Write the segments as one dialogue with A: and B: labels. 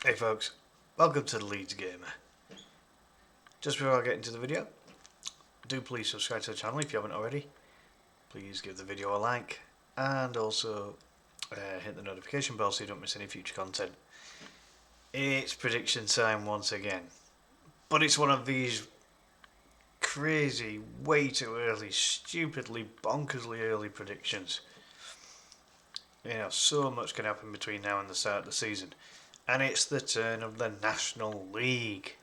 A: Hey folks, welcome to the Leeds Gamer. Just before I get into the video, do please subscribe to the channel if you haven't already. Please give the video a like and also hit the notification bell so you don't miss any future content. It's prediction time once again, but it's one of these crazy, way too early, stupidly, bonkersly early predictions. You know, so much can happen between now and the start of the season, and it's the turn of the National League.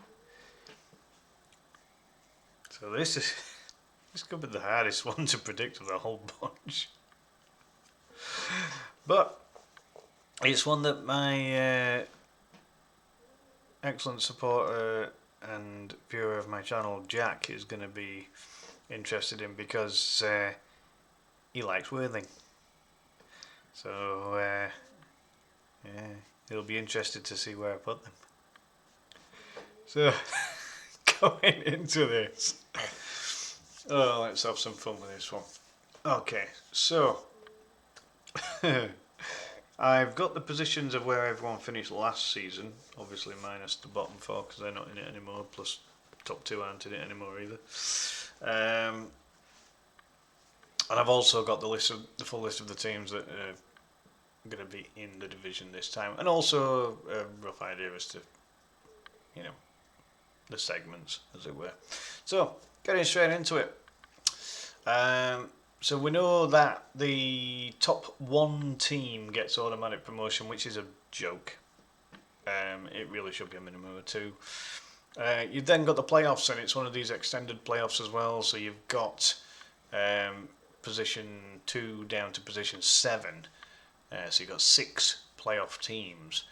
A: So this could be the hardest one to predict of the whole bunch. But it's one that my excellent supporter and viewer of my channel, Jack, is going to be interested in because he likes Worthing. So yeah, he'll be interested to see where I put them. So going into this, let's have some fun with this one. Okay, so I've got the positions of where everyone finished last season, obviously minus the bottom four because they're not in it anymore, plus top two aren't in it anymore either. And I've also got the full list of the teams that are going to be in the division this time, and also a rough idea as to, you know, the segments, as it were. So, getting straight into it. So we know that the top one team gets automatic promotion, which is a joke. It really should be a minimum of two. You've then got the playoffs, and it's one of these extended playoffs as well. So you've got position 2 down to position 7. So you've got 6 playoff teams.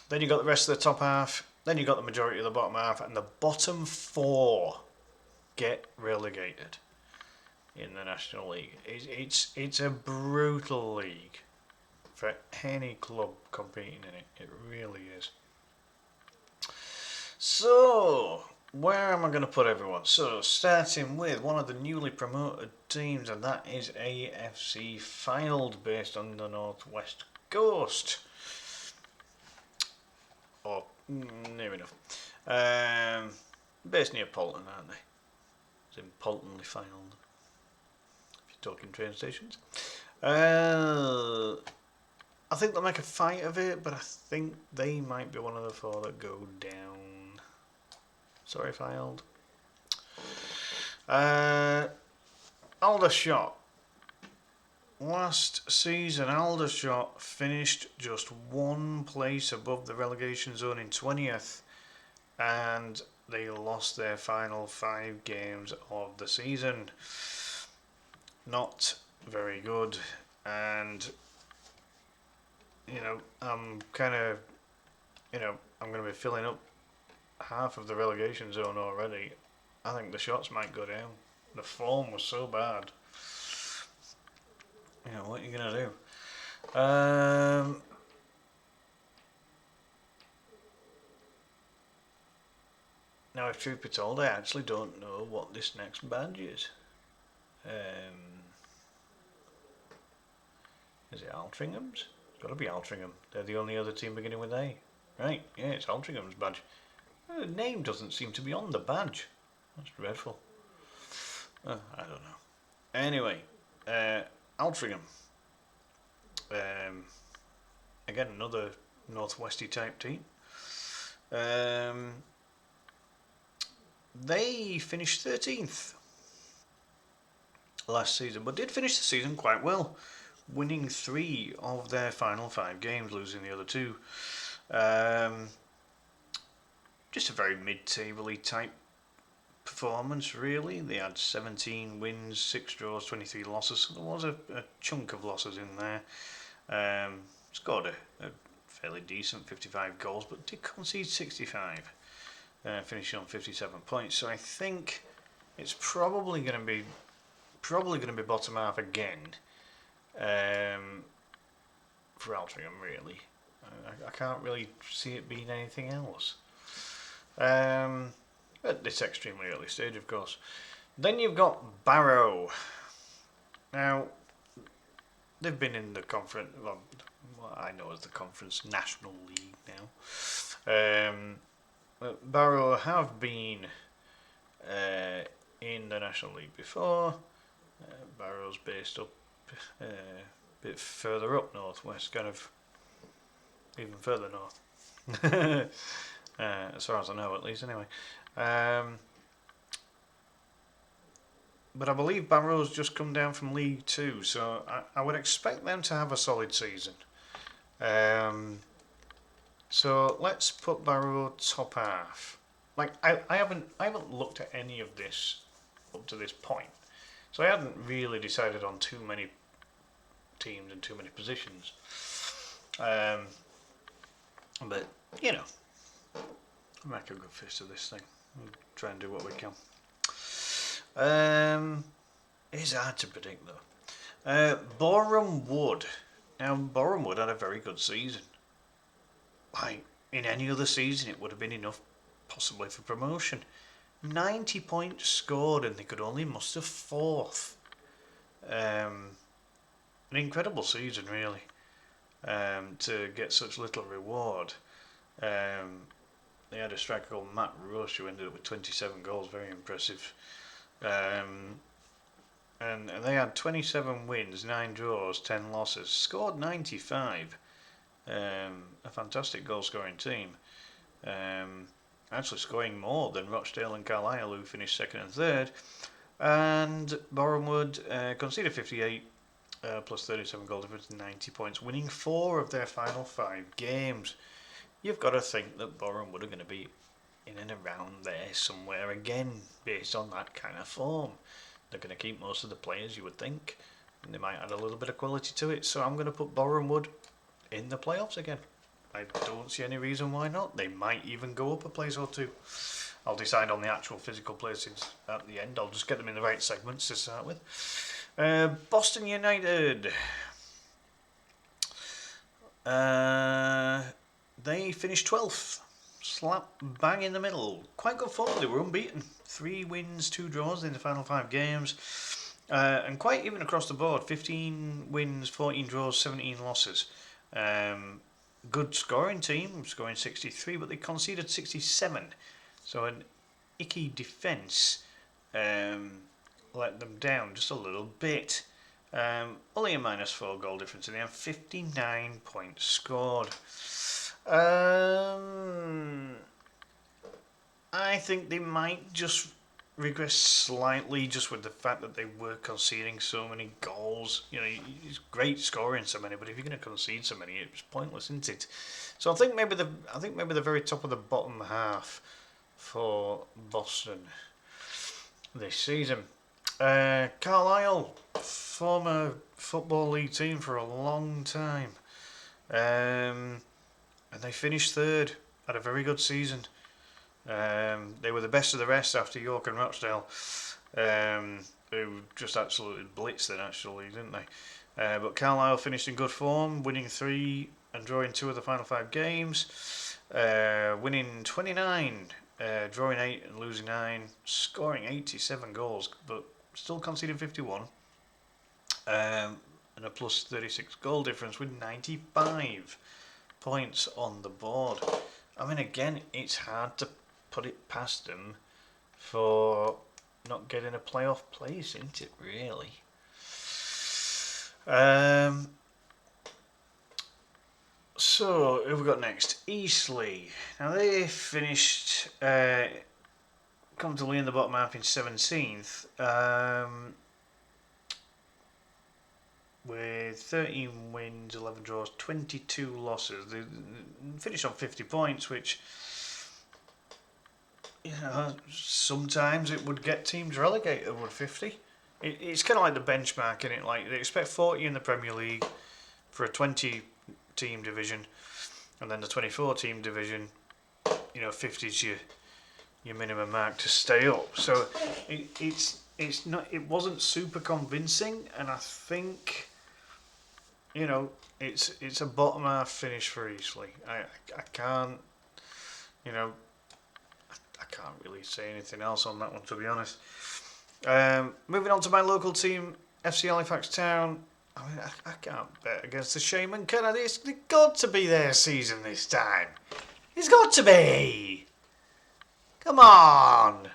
A: Then you've got the rest of the top half. Then you've got the majority of the bottom half, and the bottom 4 get relegated in the National League. It's a brutal league for any club competing in it. It really is. So, where am I going to put everyone? So, starting with one of the newly promoted teams, and that is AFC Fylde, based on the Northwest Coast. Or near enough. Based near Polton, aren't they? It's in Polton-le-Fylde, if you're talking train stations. I think they'll make a fight of it, but I think they might be one of the 4 that go down. Sorry, Fylde. Aldershot. Last season, Aldershot finished just 1 place above the relegation zone in 20th, and they lost their final 5 games of the season. Not very good, and I'm going to be filling up half of the relegation zone already. I think the shots might go down. The form was so bad. What are you going to do? Now, if truth be told, I actually don't know what this next badge is. Is it Altringham's? It's got to be Altringham. They're the only other team beginning with A. Right, yeah, it's Altringham's badge. The name doesn't seem to be on the badge. That's dreadful. I don't know. Anyway, Altrincham. Again, another northwesty type team. They finished 13th last season, but did finish the season quite well, winning 3 of their final 5 games, losing the other 2. Just a very mid-table-y type performance, really. They had 17 wins, 6 draws, 23 losses, so there was a chunk of losses in there. Scored a fairly decent 55 goals, but did concede 65, finishing on 57 points. So I think it's probably going to be bottom half again for Altrincham, really. I can't really see it being anything else. At this extremely early stage, of course. Then you've got Barrow. Now, they've been in the conference, well, what I know as the Conference National League now. Barrow have been in the National League before. Barrow's based up a bit further up northwest, kind of even further north. As far as I know, at least, anyway. But I believe Barrow's just come down from League 2, so I would expect them to have a solid season. So let's put Barrow top half. Like I haven't looked at any of this up to this point, so I hadn't really decided on too many teams and too many positions. But you know, make a good fist of this thing. We'll try and do what we can. It's hard to predict though. Boreham Wood. Now Boreham Wood had a very good season. Like in any other season, it would have been enough, possibly, for promotion. 90 points scored, and they could only muster 4th. An incredible season, really, to get such little reward. They had a striker called Matt Rush who ended up with 27 goals, very impressive. And they had 27 wins, 9 draws, 10 losses, scored 95. A fantastic goal-scoring team. Actually scoring more than Rochdale and Carlisle, who finished 2nd and 3rd. And Boreham Wood conceded 58 plus 37 goal difference, 90 points, winning 4 of their final 5 games. You've got to think that Boreham Wood are going to be in and around there somewhere again, based on that kind of form. They're going to keep most of the players, you would think, and they might add a little bit of quality to it. So I'm going to put Boreham Wood in the playoffs again. I don't see any reason why not. They might even go up a place or 2. I'll decide on the actual physical places at the end. I'll just get them in the right segments to start with. Boston United. They finished 12th. Slap bang in the middle. Quite good form. They were unbeaten. 3 wins, 2 draws in the final 5 games. And quite even across the board. 15 wins, 14 draws, 17 losses. Good scoring team, scoring 63, but they conceded 67. So an icky defence let them down just a little bit. Only a -4 goal difference in the end, 59 points scored. I think they might just regress slightly, just with the fact that they were conceding so many goals. You know, it's great scoring so many, but if you're going to concede so many, it's pointless, isn't it? So I think maybe the very top of the bottom half for Boston this season. Carlisle, former Football League team for a long time, and they finished 3rd. Had a very good season. They were the best of the rest after York and Rochdale, who just absolutely blitzed the National League, didn't they? But Carlisle finished in good form, winning 3 and drawing 2 of the final 5 games, winning 29, drawing 8 and losing 9, scoring 87 goals, but still conceding 51, and a plus 36 goal difference with 95 points on the board. I mean, again, it's hard to put it past them for not getting a playoff place, isn't it, really? So, who have we got next? Eastleigh. Now, they finished comfortably in the bottom half in 17th, with 13 wins, 11 draws, 22 losses. They finished on 50 points, which, you know, sometimes it would get teams relegated, would 50. It's kind of like the benchmark, isn't it? Like, they expect 40 in the Premier League for a 20-team division, and then the 24-team division, you know, 50 is your minimum mark to stay up. So it's not, it wasn't super convincing, and I think, you know, it's a bottom half finish for Eastleigh. I can't, you know, I can't really say anything else on that one, to be honest. Moving on to my local team, FC Halifax Town. I mean, I can't bet against the Shaman, can I? It's got to be their season this time. It's got to be. Come on.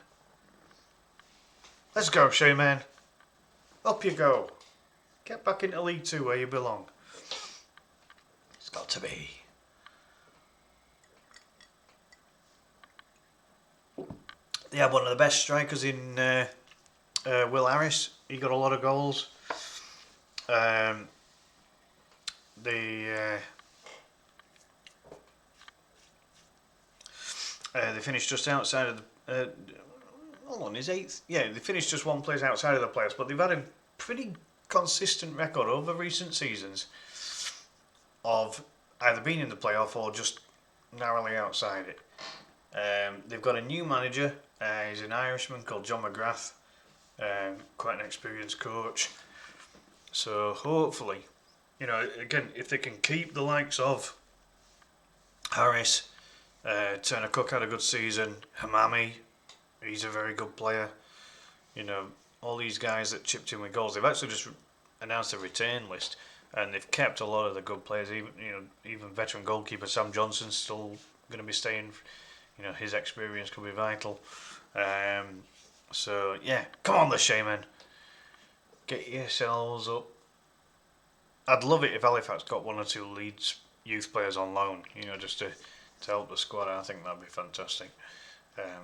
A: Let's go, Shaman. Up you go. Get back into League 2 where you belong. It's got to be. They had one of the best strikers in Will Harris. He got a lot of goals. They finished just outside of the. Hold on, is 8th? Yeah, they finished just one place outside of the playoffs, but they've had a pretty consistent record over recent seasons of either being in the playoff or just narrowly outside it. They've got a new manager. He's an Irishman called John McGrath. Quite an experienced coach. So hopefully, again, if they can keep the likes of Harris, Turner Cook had a good season, Hamami, he's a very good player. All these guys that chipped in with goals, they've actually just announced a return list, and they've kept a lot of the good players. Even veteran goalkeeper Sam Johnson's still going to be staying. His experience could be vital. So yeah, come on, the Shaman, get yourselves up. I'd love it if Halifax got one or two Leeds youth players on loan. Just to help the squad. I think that'd be fantastic.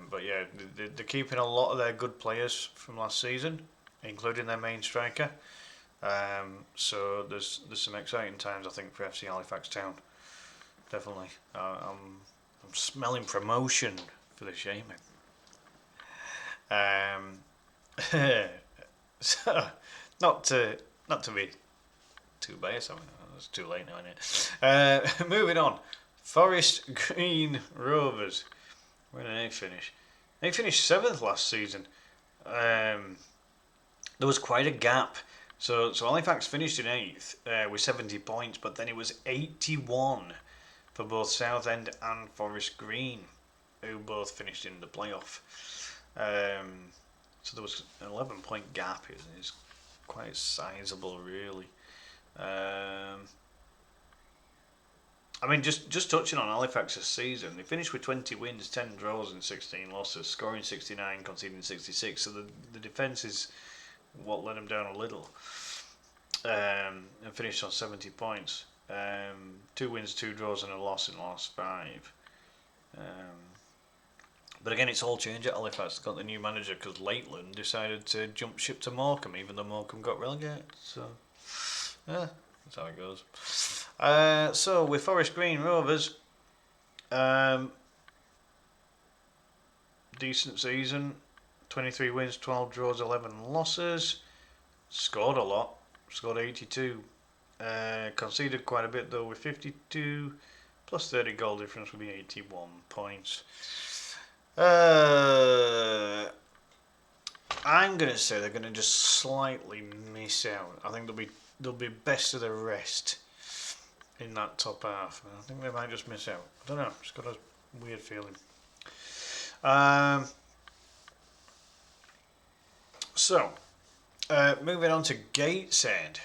A: But yeah, they're keeping a lot of their good players from last season, including their main striker. So there's some exciting times, I think, for FC Halifax Town. Definitely. I'm smelling promotion for the Shaman. So not to be too biased. I mean, it's too late now, isn't it? Moving on. Forest Green Rovers. Where did they finish? They finished 7th last season. There was quite a gap. So Halifax finished in 8th with 70 points, but then it was 81 for both Southend and Forest Green, who both finished in the playoff. So there was an 11-point gap. It's quite sizable, really. I mean, just touching on Halifax's season, they finished with 20 wins, 10 draws and 16 losses, scoring 69, conceding 66. So the defence is what let them down a little. And finished on 70 points. 2 wins, 2 draws and a loss in the last 5. But again, it's all changed at Halifax. Got the new manager because Lakeland decided to jump ship to Morecambe, even though Morecambe got relegated. So, yeah, that's how it goes. So with Forest Green Rovers, decent season, 23 wins, 12 draws, 11 losses. Scored a lot, scored 82. Conceded quite a bit though with 52, plus 30 goal difference would be 81 points. I'm going to say they're going to just slightly miss out. I think they'll be best of the rest in that top half. I think they might just miss out. I don't know. Just got a weird feeling. Moving on to Gateshead,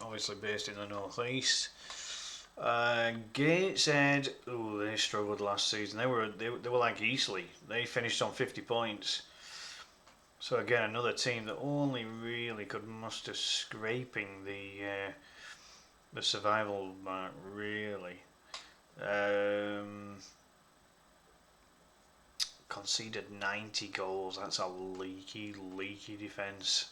A: obviously based in the northeast. Gateshead, they struggled last season. They were like Eastleigh. They finished on 50 points. So again, another team that only really could muster scraping the survival mark, really. Conceded 90 goals. That's a leaky defence.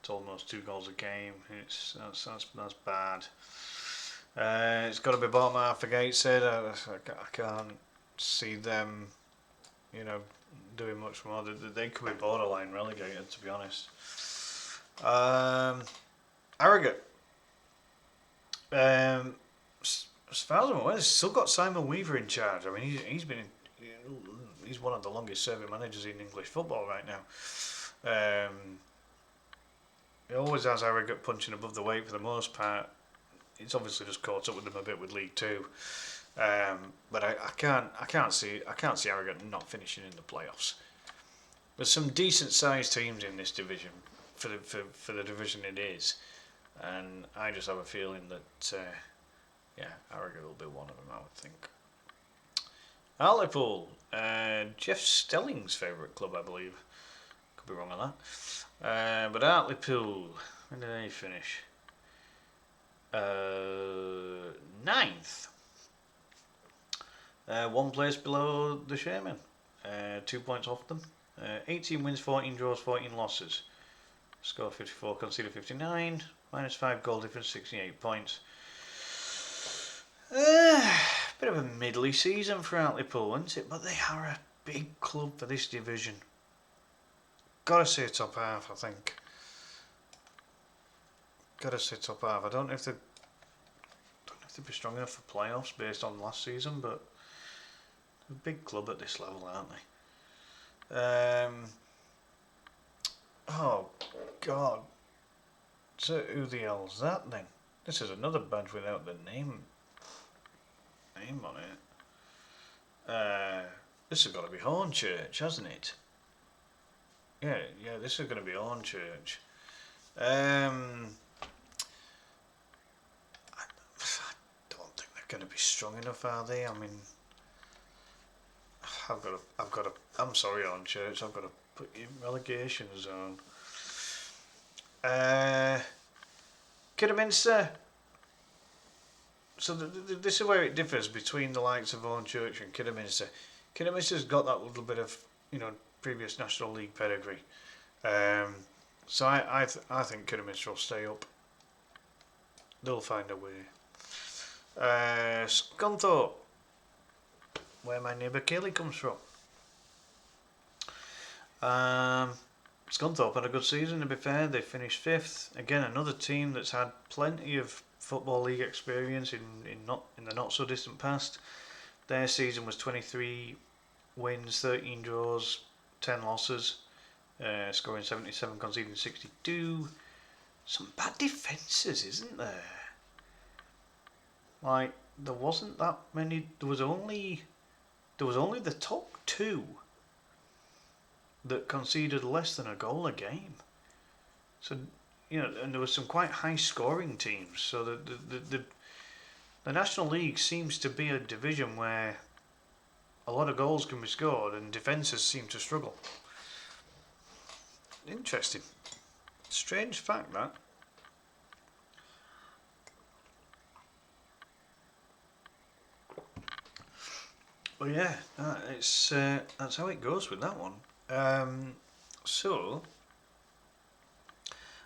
A: It's almost 2 goals a game. That's bad. It's got to be bottom half for Gateshead. I can't see them, doing much more. They could be borderline relegated, to be honest. Harrogate. As far as I'm aware, they've still got Simon Weaver in charge. I mean, he's one of the longest serving managers in English football right now. He always has Harrogate punching above the weight for the most part. It's obviously just caught up with them a bit with League Two, but I can't see Harrogate not finishing in the playoffs. There's some decent sized teams in this division. for the division it is, and I just have a feeling that Harrogate will be one of them. I would think. Hartlepool, Jeff Stelling's favourite club, I believe. Could be wrong on that. But Hartlepool, when did they finish? 9th. One place below the Sherman. 2 points off them. 18 wins, 14 draws, 14 losses. Score 54, conceded 59. Minus 5 goal difference, 68 points. Bit of a middly season for Hartlepool, isn't it? But they are a big club for this division. Gotta say top half, I think. Gotta say top half. I don't know if they'd be strong enough for playoffs based on last season, but they're a big club at this level, aren't they? Oh God. So who the hell's that then? This is another badge without the name on it. This has got to be Hornchurch, hasn't it? Yeah, this is going to be Hornchurch. I don't think they're going to be strong enough, are they? I mean, I'm sorry, Hornchurch, I've got to put you in relegation zone. Kidderminster. So this is where it differs between the likes of Hornchurch and Kidderminster. Kidderminster's got that little bit of, previous National League pedigree. So I think Kidderminster will stay up. They'll find a way. Scunthorpe, where my neighbour Kaylee comes from. Scunthorpe had a good season, to be fair. They finished 5th. Again, another team that's had plenty of Football League experience in the not so distant past. Their season was 23 wins, 13 draws, 10 losses, scoring 77, conceding 62. Some bad defences, isn't there? Like, there wasn't that many. There was only the top 2 that conceded less than a goal a game. So, and there were some quite high scoring teams. So the National League seems to be a division where a lot of goals can be scored and defences seem to struggle. Interesting. Strange fact, that. Well, yeah, that's how it goes with that one. So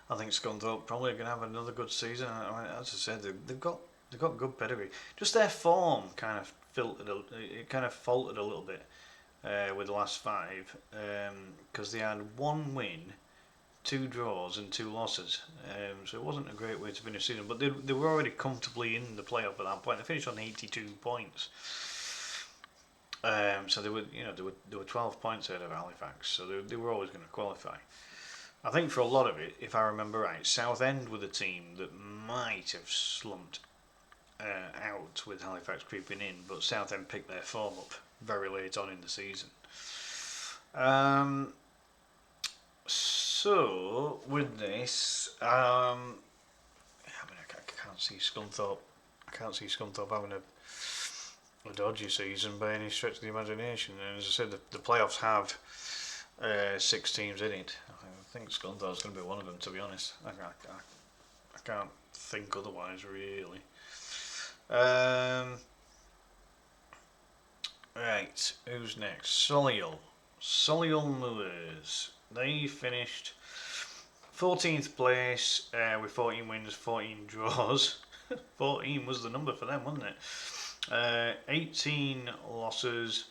A: I think Scunthorpe probably going to have another good season. As I said, they've got good pedigree. Just their form kind of faltered a little bit with the last 5 because they had 1 win, 2 draws and 2 losses. So it wasn't a great way to finish the season. But they were already comfortably in the playoff at that point. They finished on 82 points. So they were 12 points ahead of Halifax. So they were always going to qualify. I think for a lot of it, if I remember right, Southend were the team that might have slumped out with Halifax creeping in, but Southend picked their form up very late on in the season. So with this, I can't see Scunthorpe. Having a dodgy season by any stretch of the imagination. And as I said, the playoffs have 6 teams in it. I think Scunthorpe's going to be one of them, to be honest. I can't think otherwise, really. Right, who's next? Solihull Moors. They finished 14th place with 14 wins, 14 draws. 14 was the number for them, wasn't it? 18 losses,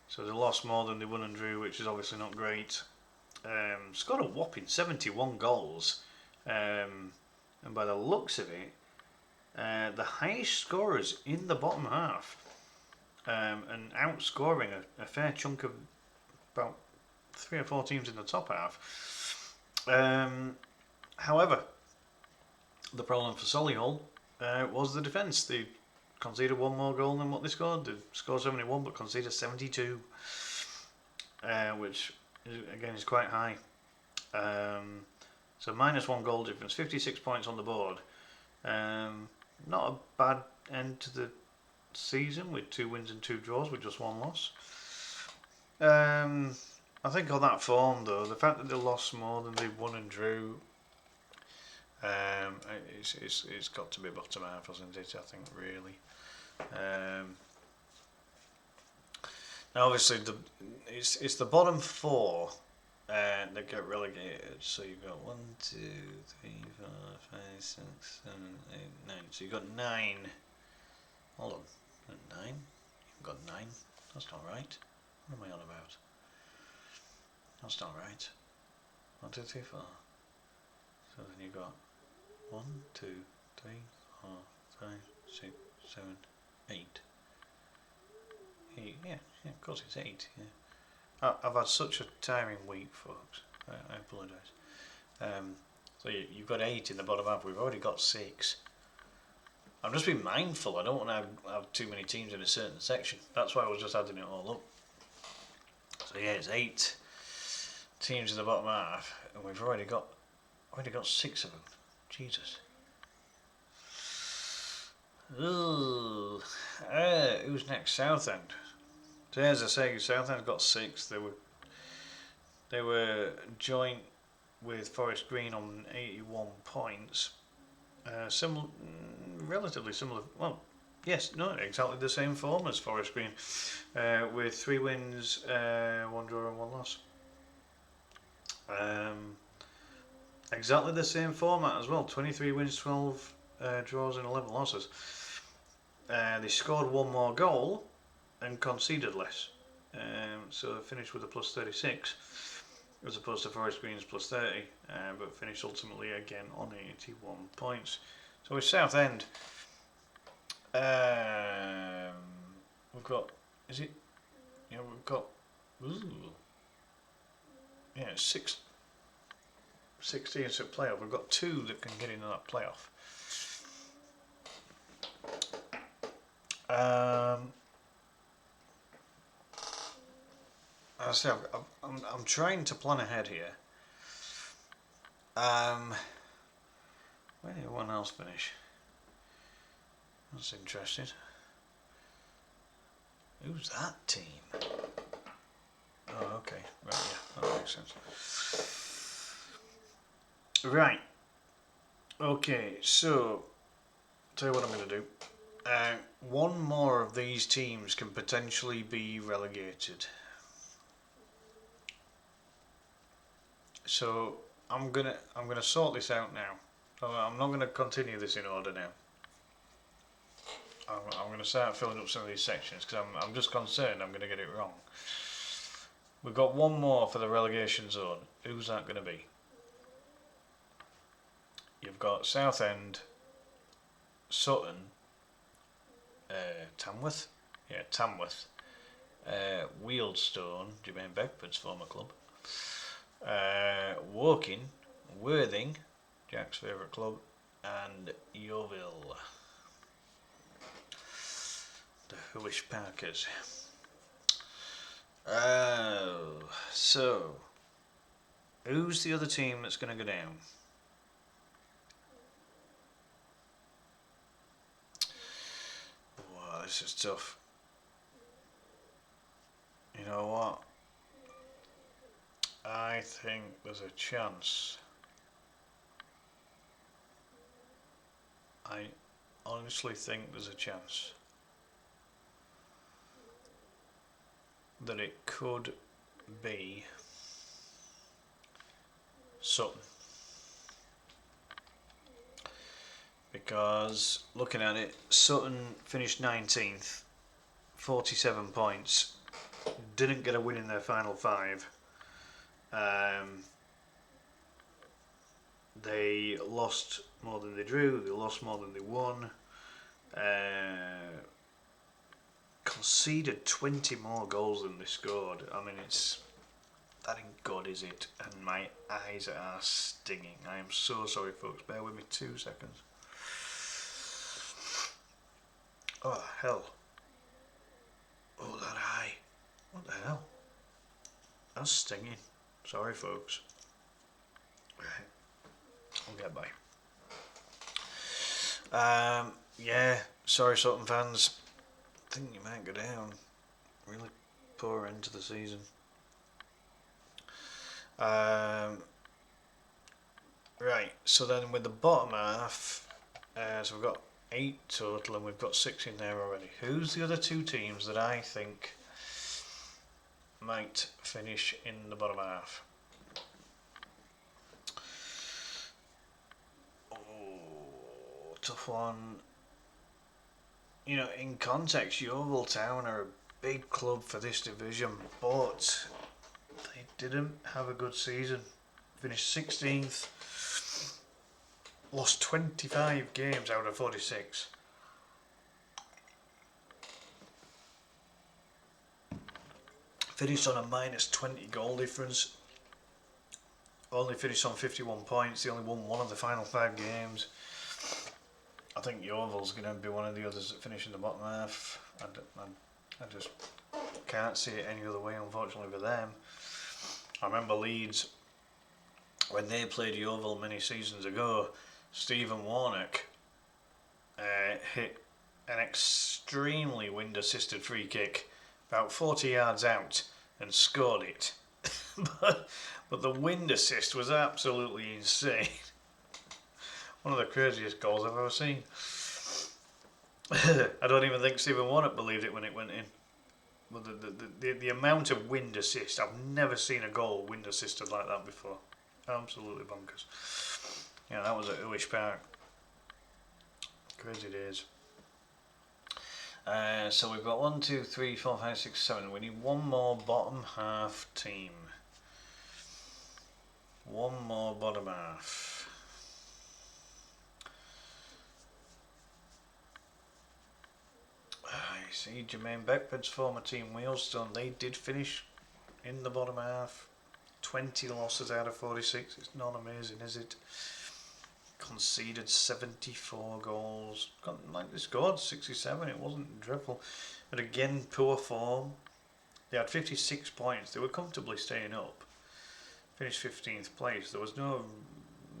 A: so they lost more than they won and drew, which is obviously not great. Scored a whopping 71 goals, and by the looks of it, the highest scorers in the bottom half, and outscoring a fair chunk of about 3 or 4 teams in the top half. However, the problem for Solihull was the defence. They conceded 1 more goal than what they scored. They scored 71 but conceded 72, which again is quite high. So -1 goal difference, 56 points on the board. Not a bad end to the season with 2 wins and 2 draws with just 1 loss. I think on that form though, the fact that they lost more than they won and drew, it's got to be bottom half, hasn't it? I think really. Now obviously it's the bottom 4 that get relegated. So you've got 1, 2, 3, 4, 5, 6, 7, 8, 9. So you've got 9. Hold on, 9. You've got 9. That's not right. What am I on about? That's not right. 1, 2, 3, 4. So then you've got 1, 2, 3, 4, 5, 6, 7, 8. 8. Yeah, of course it's 8. Yeah. I've had such a tiring week, folks. I apologise. So you've got 8 in the bottom half. We've already got 6. I'm just being mindful. I don't want to have too many teams in a certain section. That's why I was just adding it all up. So yeah, it's 8 teams in the bottom half, and we've already got 6 of them. Jesus. Ooh. Who's next? Southend. So as I say, Southend got 6. They were joint with Forest Green on 81 points. Relatively similar. Well, yes, no, exactly the same form as Forest Green, with 3 wins, 1 draw and 1 loss. Exactly the same format as well. 23 wins, 12 draws and 11 losses. They scored 1 more goal and conceded less. So they finished with a +36 as opposed to Forest Green's +30, but finished ultimately again on 81 points. So with Southend, we've got, is it? Yeah, we've got, yeah, 6 teams at playoff. We've got 2 that can get into that playoff. As I say, I'm trying to plan ahead here. Where did everyone else finish? That's interesting. Who's that team? Oh, okay. Right, yeah, that makes sense. Right. Okay, so tell you what I'm going to do. 1 more of these teams can potentially be relegated. So I'm gonna sort this out now. I'm not gonna continue this in order now. I'm gonna start filling up some of these sections because I'm just concerned I'm gonna get it wrong. We've got 1 more for the relegation zone. Who's that gonna be? You've got Southend, Sutton, Tamworth, yeah, Tamworth, Wealdstone, Jermaine Beckford's former club, Woking, Worthing, Jack's favourite club, and Yeovil, the Huish Parkers. So who's the other team that's going to go down? Wow, this is tough. You know what? I think there's a chance. I honestly think there's a chance that it could be Sutton. Because looking at it, Sutton finished 19th, 47 points, didn't get a win in their final 5. They lost more than they drew, they lost more than they won, conceded 20 more goals than they scored. I mean, that ain't good, is it? And my eyes are stinging. I am so sorry, folks. Bear with me 2 seconds. Oh, hell. Oh, that eye. What the hell? That's stinging. Sorry, folks. Right. We'll get by. Yeah, sorry Sutton fans. I think you might go down. Really poor end to the season. Right, so then with the bottom half, so we've got 8 total and we've got 6 in there already. Who's the other 2 teams that I think might finish in the bottom half? Oh, tough one. You know, in context, Yeovil Town are a big club for this division, but they didn't have a good season. Finished 16th, lost 25 games out of 46. Finished on a minus 20 goal difference. Only finished on 51 points. They only won 1 of the final 5 games. I think Yeovil's going to be one of the others that finish in the bottom half. I just can't see it any other way, unfortunately, for them. I remember Leeds, when they played Yeovil many seasons ago, Stephen Warnock hit an extremely wind-assisted free kick about 40 yards out and scored it. but the wind assist was absolutely insane. One of the craziest goals I've ever seen. I don't even think Stephen Warnock believed it when it went in. But the amount of wind assist, I've never seen a goal wind assisted like that before. Absolutely bonkers. Yeah, that was at Uish Park. Crazy days. So we've got 1, 2, 3, 4, 5, 6, 7. We need one more bottom half team. One more bottom half. I see Jermaine Beckford's former team Wheelstone, they did finish in the bottom half. 20 losses out of 46. It's not amazing, is it? Conceded 74 goals. They scored 67. It wasn't dreadful. But again, poor form. They had 56 points. They were comfortably staying up. Finished 15th place. There was no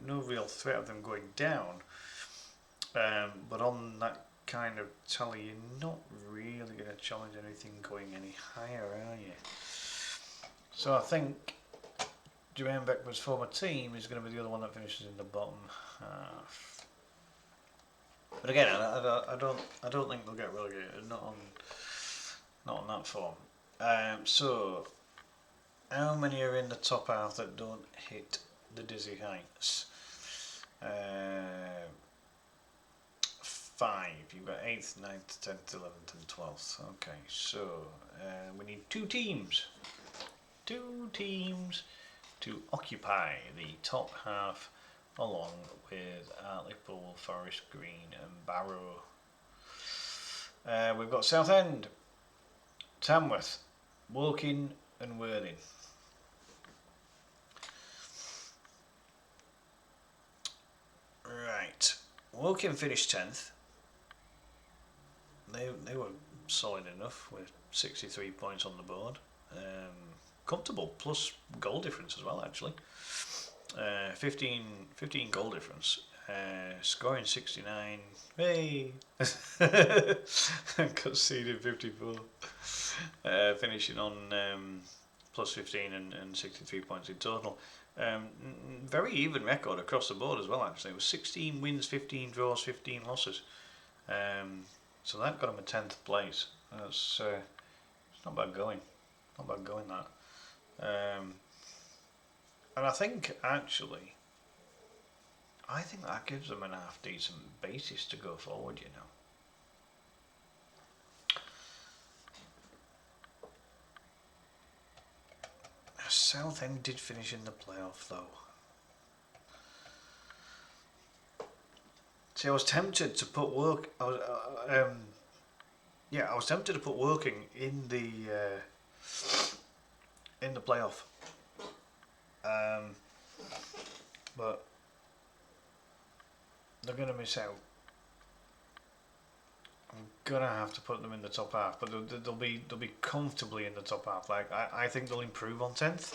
A: real threat of them going down. But on that kind of tally, you're not really going to challenge anything going any higher, are you? So I think Jermaine Beckford's former team is going to be the other one that finishes in the bottom half. But again, I don't think they'll get relegated. Not on that form. So how many are in the top half that don't hit the dizzy heights? 5. You've got 8th, 9th, 10th, 11th and 12th. Okay, so we need 2 teams. 2 teams to occupy the top half along with Hartlepool, Forest Green and Barrow. We've got Southend, Tamworth, Woking and Worthing. Right, Woking finished 10th. They were solid enough with 63 points on the board. Comfortable, plus goal difference as well, actually. 15 goal difference. Scoring 69. Hey! Conceded 54. Finishing on plus 15 and 63 points in total. Very even record across the board as well, actually. It was 16 wins, 15 draws, 15 losses. So that got him a 10th place. That's it's not bad going. Not bad going, that. And I think, actually, that gives them an half decent basis to go forward, you know. Southend did finish in the playoff, though. See, I was tempted to put I was tempted to put Woking in the playoff. But they're going to miss out. I'm gonna have to put them in the top half, but they'll be comfortably in the top half. Like I think they'll improve on 10th.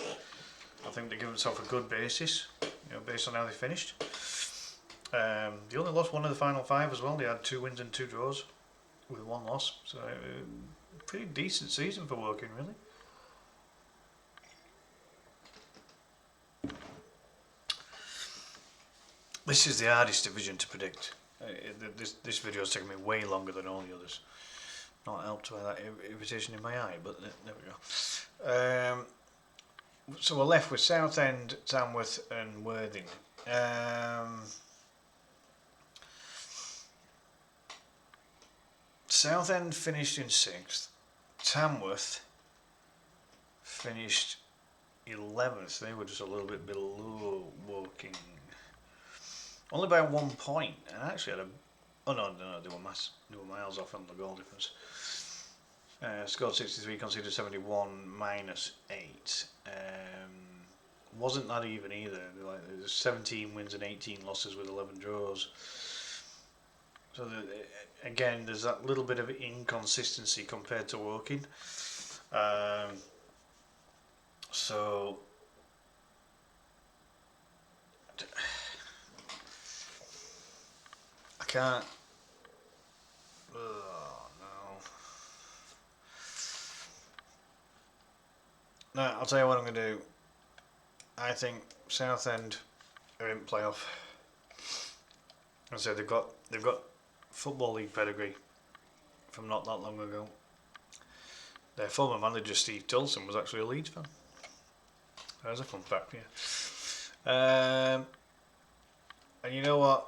A: I think they give themselves a good basis, you know, based on how they finished. They only lost one of the final 5 as well. They had 2 wins and 2 draws with 1 loss. So pretty decent season for Woking, really. This is the hardest division to predict. This video has taken me way longer than all the others. Not helped by that irritation in my eye, but there we go. So we're left with Southend, Tamworth and Worthing. Southend finished in 6th. Tamworth finished 11th. They were just a little bit below Woking. Only by 1 point. And actually had a... Oh no, they were miles off on the goal difference. Scored 63, conceded 71, minus 8. Wasn't that even either. There's 17 wins and 18 losses with 11 draws. So again, there's that little bit of inconsistency compared to Woking. So I can't. Oh no. No, I'll tell you what I'm going to do. I think Southend are in playoff. I said they've got Football League pedigree from not that long ago. Their former manager Steve Tilson was actually a Leeds fan. There's a fun fact for you. And you know what?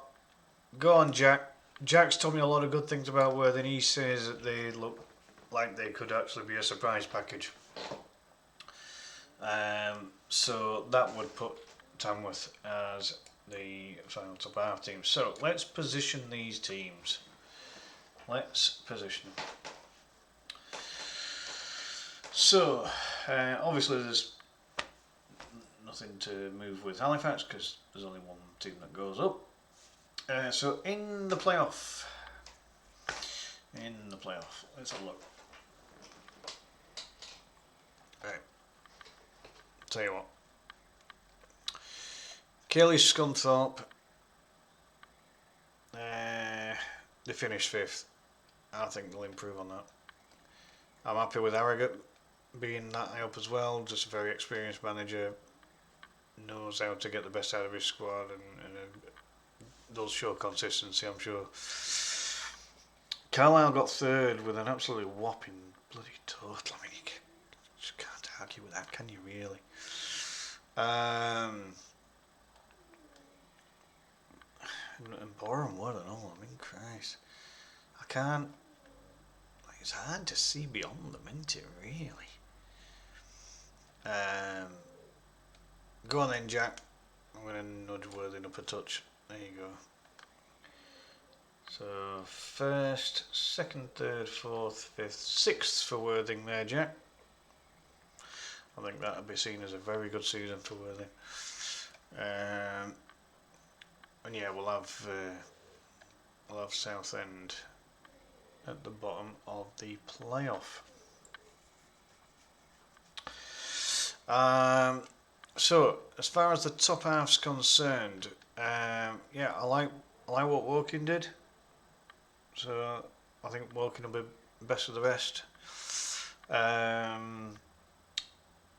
A: Go on, Jack. Jack's told me a lot of good things about Worthing. He says that they look like they could actually be a surprise package. So that would put Tamworth as the final top half team. So let's position these teams. Let's position them. So obviously there's nothing to move with Halifax because there's only one team that goes up. So in the playoff, let's have a look. Right. Tell you what. Cayley Scunthorpe, they finished 5th. I think they'll improve on that. I'm happy with Harrogate being that high up as well. Just a very experienced manager, knows how to get the best out of his squad, and does show consistency, I'm sure. Carlisle got 3rd with an absolutely whopping bloody total. I mean, you just can't argue with that, can you really? And Boreham were and all. I mean, Christ, I can't. It's hard to see beyond them, isn't it? Really. Go on then, Jack. I'm going to nudge Worthing up a touch. There you go. So 1st, 2nd, 3rd, 4th, 5th, 6th for Worthing there, Jack. I think that would be seen as a very good season for Worthing. And yeah, we'll have Southend at the bottom of the playoff. So as far as the top half's concerned, yeah, I like what Woking did. So I think Woking will be best of the best.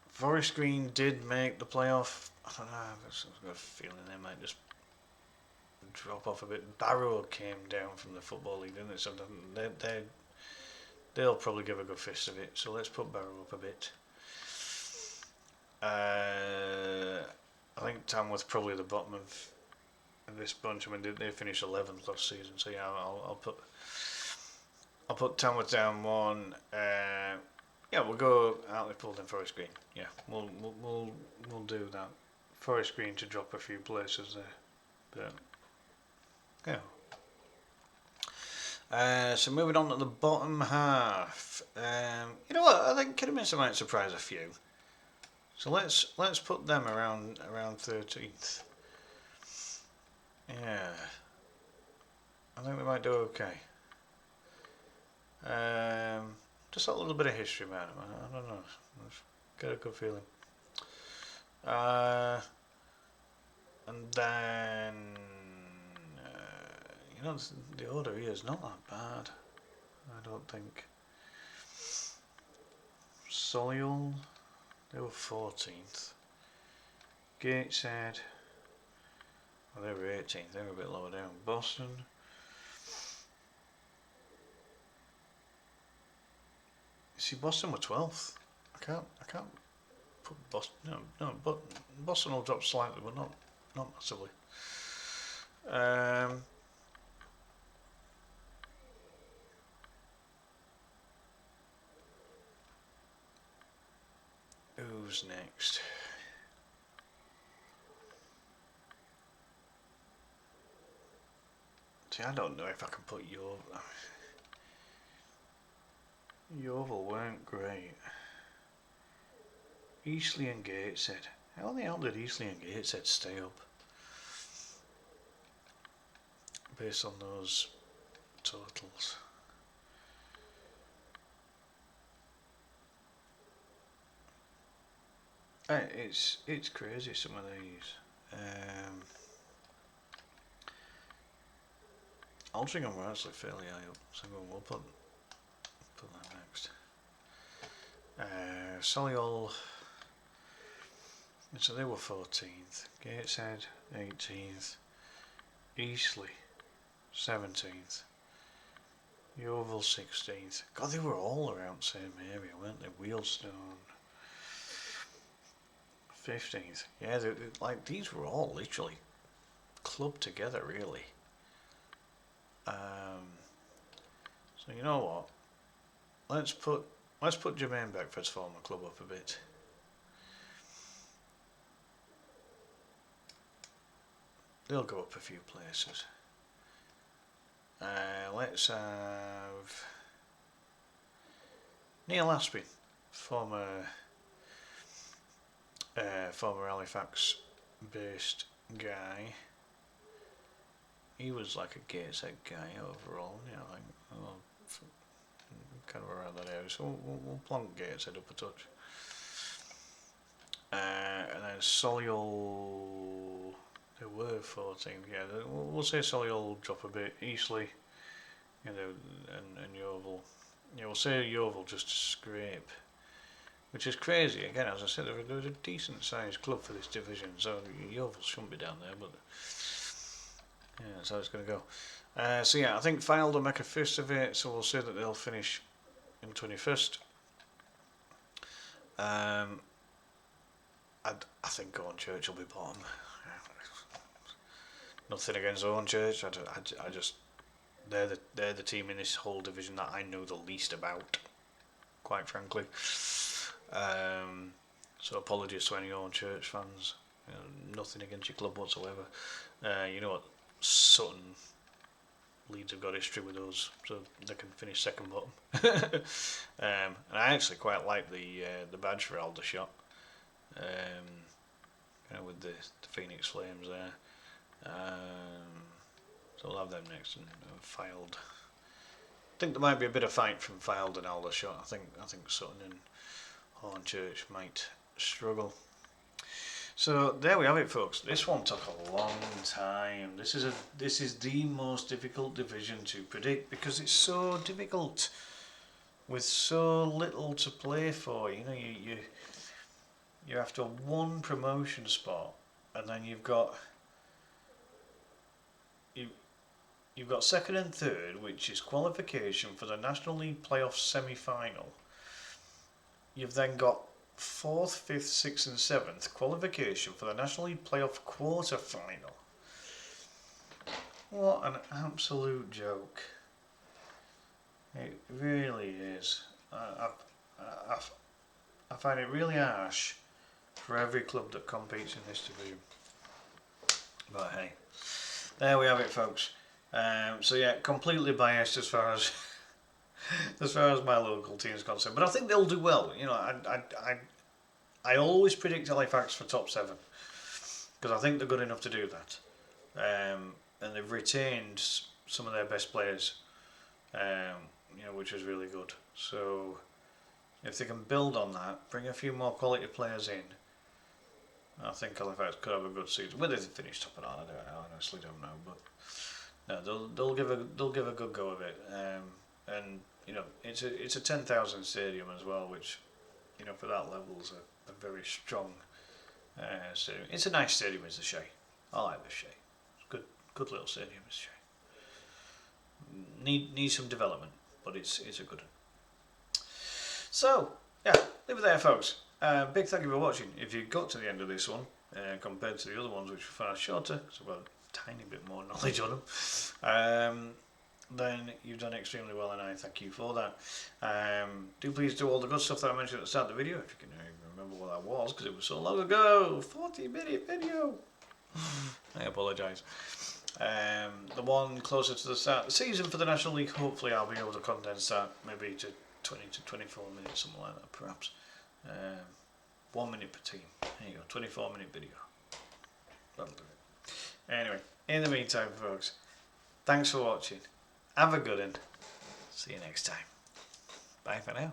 A: Forest Green did make the playoff. I don't know, I've got a feeling they might just drop off a bit. Barrow came down from the Football League, didn't it? So they'll probably give a good fist of it. So let's put Barrow up a bit. I think Tamworth probably the bottom of this bunch. I mean, they finished 11th last season, so yeah, I'll put Tamworth down 1. Yeah, we'll go Hartlepool and Forest Green. Yeah, we'll do that. Forest Green to drop a few places there, but yeah. So moving on to the bottom half. You know what? I think Kidderminster might surprise a few. So let's put them around 13th. Yeah, I think they might do okay. Just a little bit of history about them. I don't know. I've got a good feeling. And then you know, the order here is not that bad, I don't think. Solihull, they were 14th. Gateshead, well, they were 18th, they were a bit lower down. Boston, see, Boston were 12th. I can't put Boston. No, but Boston will drop slightly, but not massively. Who's next? See, I don't know if I can put Yeovil weren't great. Eastleigh and Gateshead. How the hell did Eastleigh and Gateshead stay up? Based on those totals. It's crazy, some of these. Altrincham were actually fairly high up, so we'll put that next. Solihull, so they were 14th. Gateshead 18th. Eastleigh 17th. Yeovil 16th. God, they were all around the same area, weren't they? Wheelstone 15th. Yeah, like these were all literally clubbed together, really. So you know what? Let's put Jermaine Beckford's former club up a bit. They'll go up a few places. Let's have Neil Aspin, former Halifax-based guy. He was like a Gateshead guy overall, you know, like kind of around that area. So we'll plonk Gateshead up a touch. And then Solihull, they were 14th. Yeah, we'll say Solihull will drop a bit. Eastleigh, you know, and Yeovil. Yeah, we'll say Yeovil just to scrape, which is crazy. Again, as I said, there was a decent sized club for this division, so Yeovil shouldn't be down there, but yeah, that's how it's going to go. So yeah, I think Fylde will make a fist of it, so we'll say that they'll finish in 21st. I think Hornchurch will be bottom. Nothing against Hornchurch. I just they're the team in this whole division that I know the least about, quite frankly. So apologies to any Hornchurch fans. You know, nothing against your club whatsoever. You know what? Sutton, Leeds have got history with us, so they can finish second bottom. And I actually quite like the badge for Aldershot, with the Phoenix Flames there. So we'll have them next, and Fylde. I think there might be a bit of fight from Fylde and Aldershot. I think Sutton and Hornchurch might struggle. So there we have it, folks. This one took a long time. This is the most difficult division to predict because it's so difficult with so little to play for. You know, you're after one promotion spot, and then you've got second and third, which is qualification for the National League playoff semi-final. You've then got 4th, 5th, 6th and 7th qualification for the National League playoff quarter final. What an absolute joke. It really is. I find it really harsh for every club that competes in this division. But hey, there we have it, folks. So yeah, completely biased as far as my local team is concerned, but I think they'll do well. You know, I always predict Halifax for top 7 because I think they're good enough to do that, and they've retained some of their best players, which is really good. So if they can build on that, bring a few more quality players in, I think Halifax could have a good season. Whether they finish top or not, I honestly don't know, but No, they'll give a good go of it, and you know it's a 10,000 stadium as well, which you know for that level is a very strong stadium. It's a nice stadium, it's the Shea. I like the Shea. It's good little stadium, it's the Shea. Need some development, but it's a good one. So yeah, leave it there, folks. Big thank you for watching. If you got to the end of this one, compared to the other ones which were far shorter, so I've got a tiny bit more knowledge on them, then you've done extremely well, and I thank you for that. Do please do all the good stuff that I mentioned at the start of the video, if you can remember what that was, because it was so long ago. 40-minute video. I apologise. The one closer to the start of the season for the National League, hopefully I'll be able to condense that maybe to 20 to 24 minutes, something like that perhaps. 1 minute per team. There you go, 24-minute video. That'll do it. Anyway, in the meantime, folks, thanks for watching. Have a good one. See you next time. Bye for now.